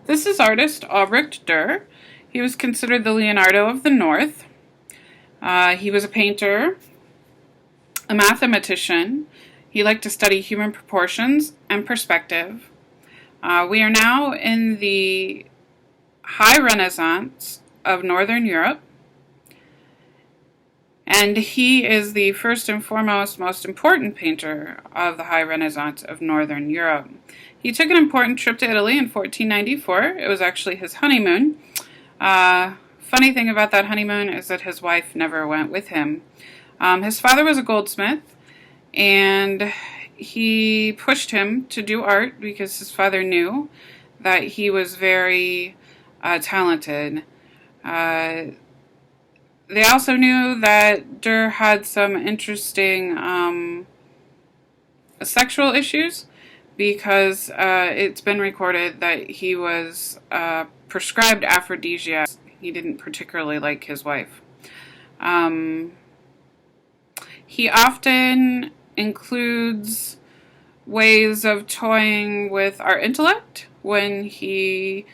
This is artist Albrecht Dürer. He was considered the Leonardo of the North. He was a painter, a mathematician. He liked to study human proportions and perspective. We are now in the High Renaissance of Northern Europe, and he is the first and foremost most important painter of the High Renaissance of Northern Europe. He took an important trip to Italy in 1494. It was actually his honeymoon. Funny thing about that honeymoon is that his wife never went with him. His father was a goldsmith, and he pushed him to do art because his father knew that he was very talented. They also knew that Durer had some interesting sexual issues because it's been recorded that he was prescribed aphrodisiacs. He didn't particularly like his wife. He often includes ways of toying with our intellect when he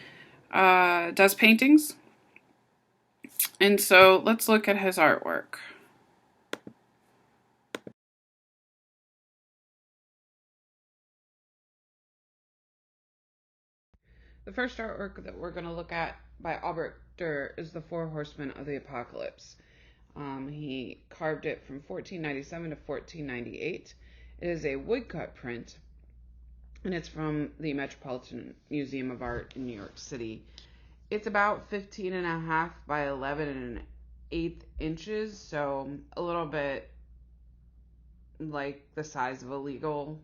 does paintings. And so let's look at his artwork. The first artwork that we're going to look at by Albrecht Dürer is the Four Horsemen of the Apocalypse. He carved it from 1497 to 1498. It is a woodcut print, and it's from the Metropolitan Museum of Art in New York City. It's about 15 and a half by 11 and an eighth inches, so a little bit like the size of a legal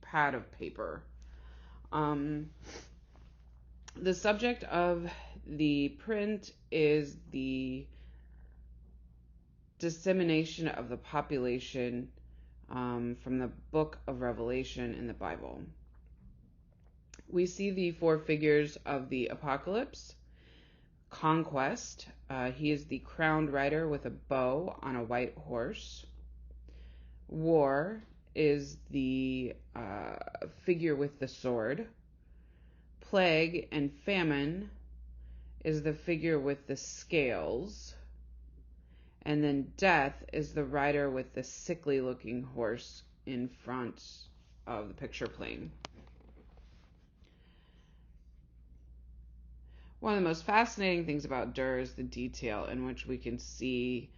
pad of paper. The subject of the print is the dissemination of the population from the book of Revelation in the Bible. We see the four figures of the apocalypse. Conquest, he is the crowned rider with a bow on a white horse. War is the figure with the sword. Plague and famine is the figure with the scales. And then death is the rider with the sickly looking horse in front of the picture plane. One of the most fascinating things about Durer is the detail in which we can see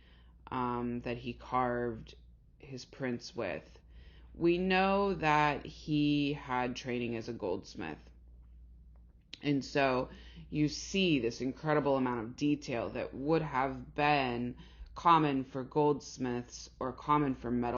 that he carved his prints with. We know that he had training as a goldsmith. And so you see this incredible amount of detail that would have been common for goldsmiths or common for metal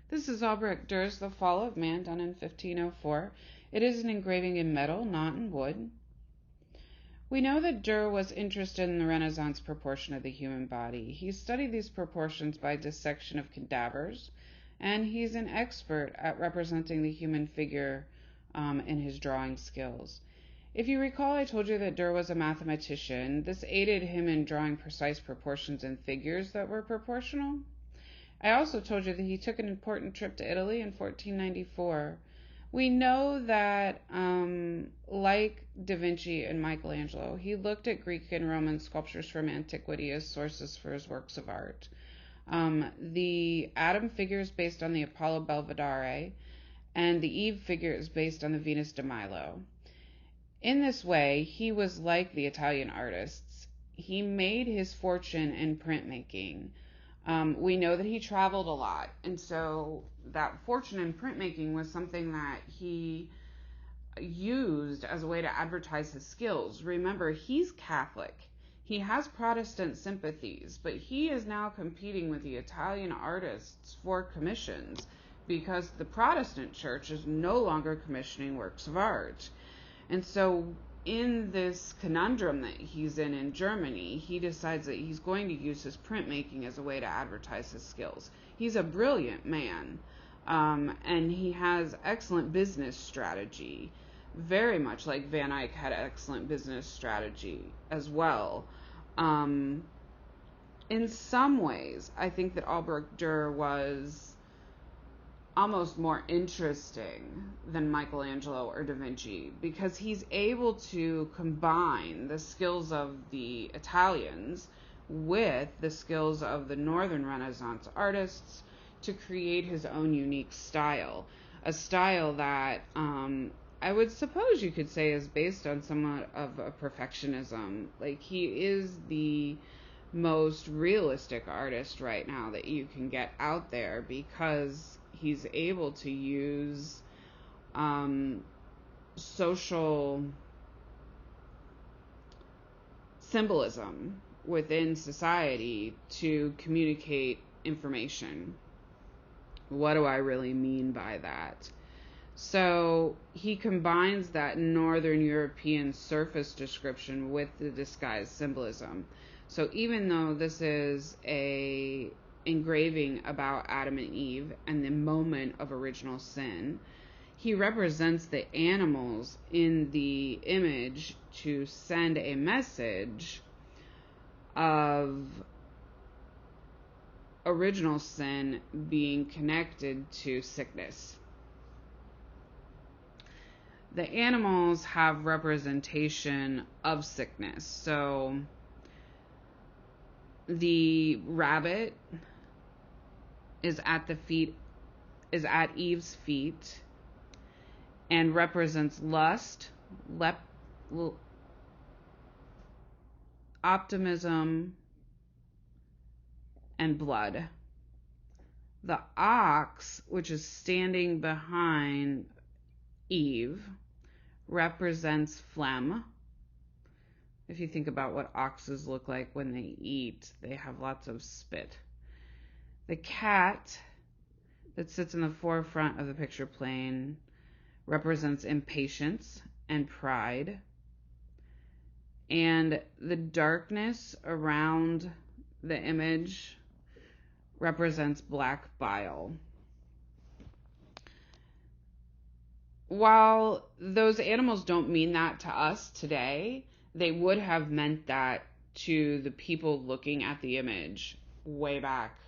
This is Albrecht Durer's The Fall of Man, done in 1504. It is an engraving in metal, not in wood. We know that Durer was interested in the Renaissance proportion of the human body. He studied these proportions by dissection of cadavers, and he's an expert at representing the human figure in his drawing skills. If you recall, I told you that Durer was a mathematician. This aided him in drawing precise proportions and figures that were proportional. I also told you that he took an important trip to Italy in 1494. We know that, like Da Vinci and Michelangelo, he looked at Greek and Roman sculptures from antiquity as sources for his works of art. The Adam figure is based on the Apollo Belvedere, and the Eve figure is based on the Venus de Milo. In this way, he was like the Italian artists. He made his fortune in printmaking. We know that he traveled a lot, and so that fortune in printmaking was something that he used as a way to advertise his skills. Remember, he's Catholic. He has Protestant sympathies, but he is now competing with the Italian artists for commissions because the Protestant church is no longer commissioning works of art. And so in this conundrum that he's in Germany, he decides that he's going to use his printmaking as a way to advertise his skills. He's a brilliant man, and he has excellent business strategy, very much like Van Eyck had excellent business strategy as well. In some ways, I think that Albrecht Dürer was almost more interesting than Michelangelo or Da Vinci because he's able to combine the skills of the Italians with the skills of the Northern Renaissance artists to create his own unique style. A style that I would suppose you could say is based on somewhat of a perfectionism. Like, he is the most realistic artist right now that you can get out there because he's able to use social symbolism within society to communicate information. What do I really mean by that? So he combines that Northern European surface description with the disguised symbolism. So even though this is a engraving about Adam and Eve and the moment of original sin, he represents the animals in the image to send a message of original sin being connected to sickness. The animals have representation of sickness. So the rabbit is at Eve's feet and represents lust, optimism, and blood. The ox, which is standing behind Eve, represents phlegm. If you think about what oxes look like when they eat, they have lots of spit. The cat that sits in the forefront of the picture plane represents impatience and pride. And the darkness around the image represents black bile. While those animals don't mean that to us today, they would have meant that to the people looking at the image way back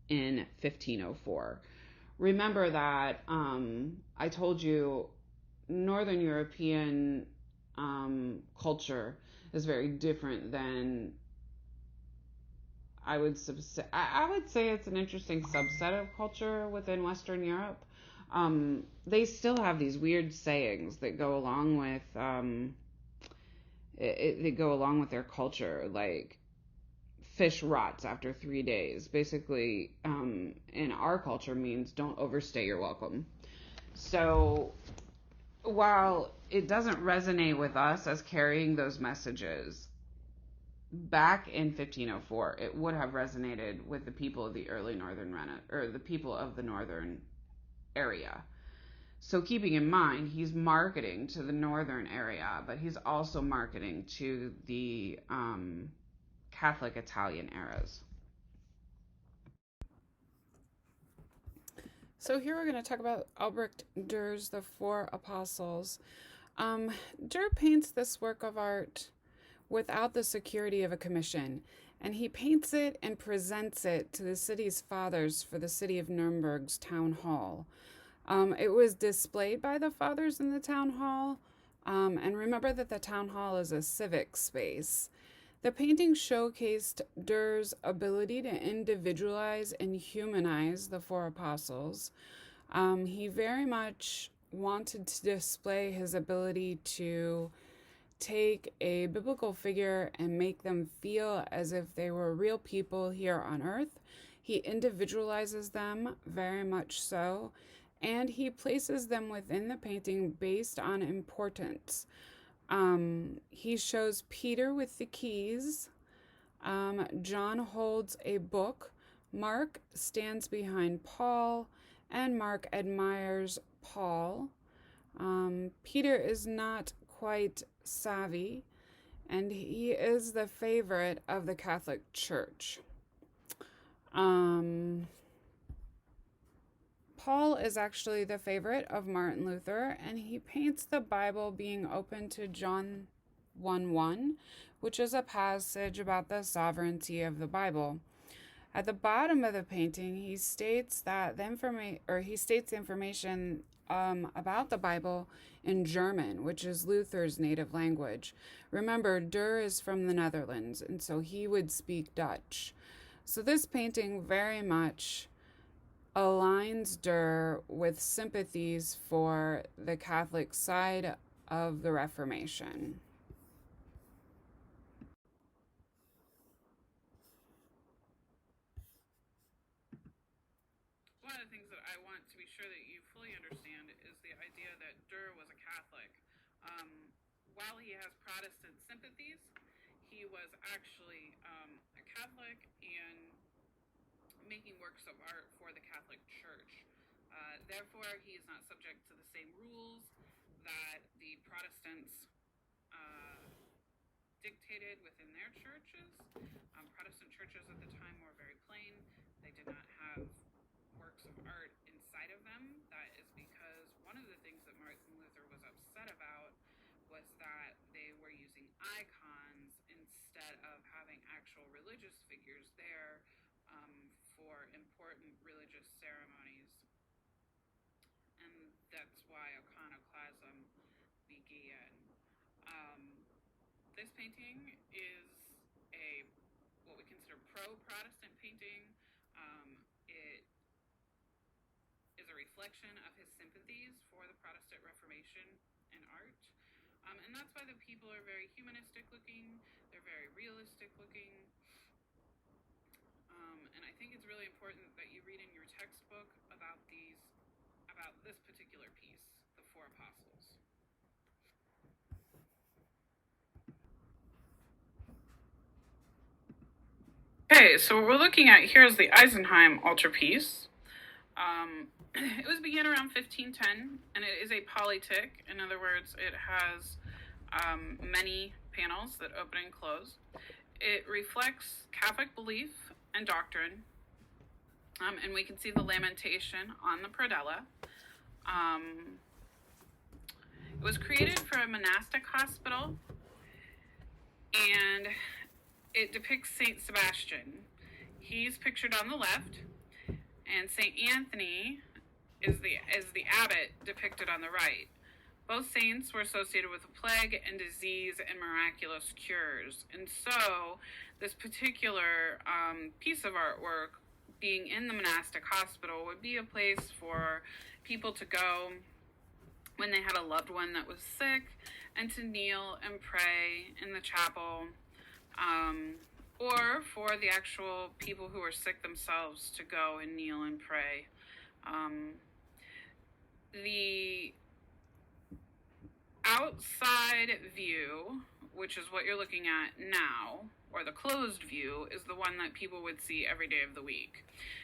in 1504. Remember that I told you Northern European culture is very different than I would say it's an interesting subset of culture within Western Europe. They still have these weird sayings that go along with they go along with their culture, like fish rots after 3 days. Basically, in our culture means don't overstay your welcome. So while it doesn't resonate with us as carrying those messages, back in 1504, it would have resonated with the people of the early Northern the people of the Northern area. So keeping in mind, he's marketing to the northern area, but he's also marketing to the Catholic Italian eras. So here we're going to talk about Albrecht Dürer's The Four Apostles. Durer paints this work of art without the security of a commission, and he paints it and presents it to the city's fathers for the city of Nuremberg's town hall. It was displayed by the fathers in the town hall, and remember that the town hall is a civic space. The painting showcased Durer's ability to individualize and humanize the four apostles. He very much wanted to display his ability to take a biblical figure and make them feel as if they were real people here on earth. He individualizes them very much so, and he places them within the painting based on importance. He shows Peter with the keys. John holds a book. Mark stands behind Paul, and Mark admires Paul. Peter is not quite savvy, and he is the favorite of the Catholic Church. Paul is actually the favorite of Martin Luther, and he paints the Bible being open to John 1:1, which is a passage about the sovereignty of the Bible. At the bottom of the painting, he states that the information about the Bible in German, which is Luther's native language. Remember, Durer is from the Netherlands, and so he would speak Dutch. So this painting very much aligns Durer with sympathies for the Catholic side of the Reformation. One of the things that I want to be sure that you fully understand is the idea that Durer was a Catholic. While he has Protestant sympathies, he was actually a Catholic and making works of art for the Catholic Church. Therefore, he is not subject to the same rules that the Protestants dictated within their churches. Protestant churches at the time were very plain. They did not have works of art inside of them. That is because one of the things that Martin Luther was upset about was that they were using icons instead of having actual religious figures there for important religious ceremonies. And that's why iconoclasm began. This painting is a what we consider pro-Protestant painting. It is a reflection of his sympathies for the Protestant Reformation in art. And that's why the people are very humanistic looking, they're very realistic looking. And I think it's really important that you read in your textbook about this particular piece, the Four Apostles. Okay, so what we're looking at here is the Eisenheim altarpiece. It was began around 1510, and it is a polytic. In other words, it has many panels that open and close. It reflects Catholic belief and doctrine, and we can see the lamentation on the predella. It was created for a monastic hospital, and it depicts Saint Sebastian. He's pictured on the left, and Saint Anthony is the abbot depicted on the right. Both saints were associated with the plague and disease and miraculous cures. And so this particular piece of artwork, being in the monastic hospital, would be a place for people to go when they had a loved one that was sick, and to kneel and pray in the chapel, or for the actual people who were sick themselves to go and kneel and pray. The outside view, which is what you're looking at now, or the closed view, is the one that people would see every day of the week.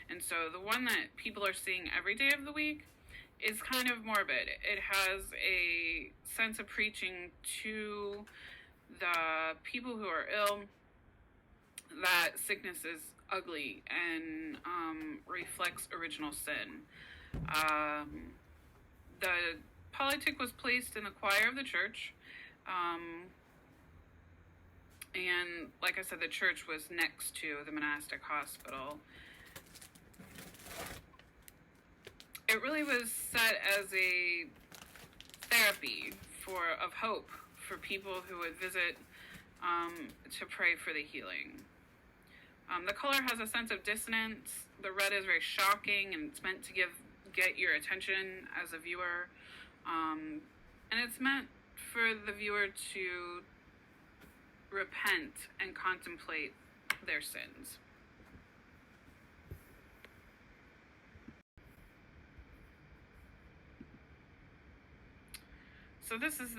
And so the one that people are seeing every day of the week is kind of morbid. It has a sense of preaching to the people who are ill that sickness is ugly and reflects original sin. The politic was placed in the choir of the church, and like I said, the church was next to the monastic hospital. It really was set as a therapy of hope for people who would visit to pray for the healing. The color has a sense of dissonance. The red is very shocking, and it's meant to get your attention as a viewer. And it's meant for the viewer to repent and contemplate their sins. So this is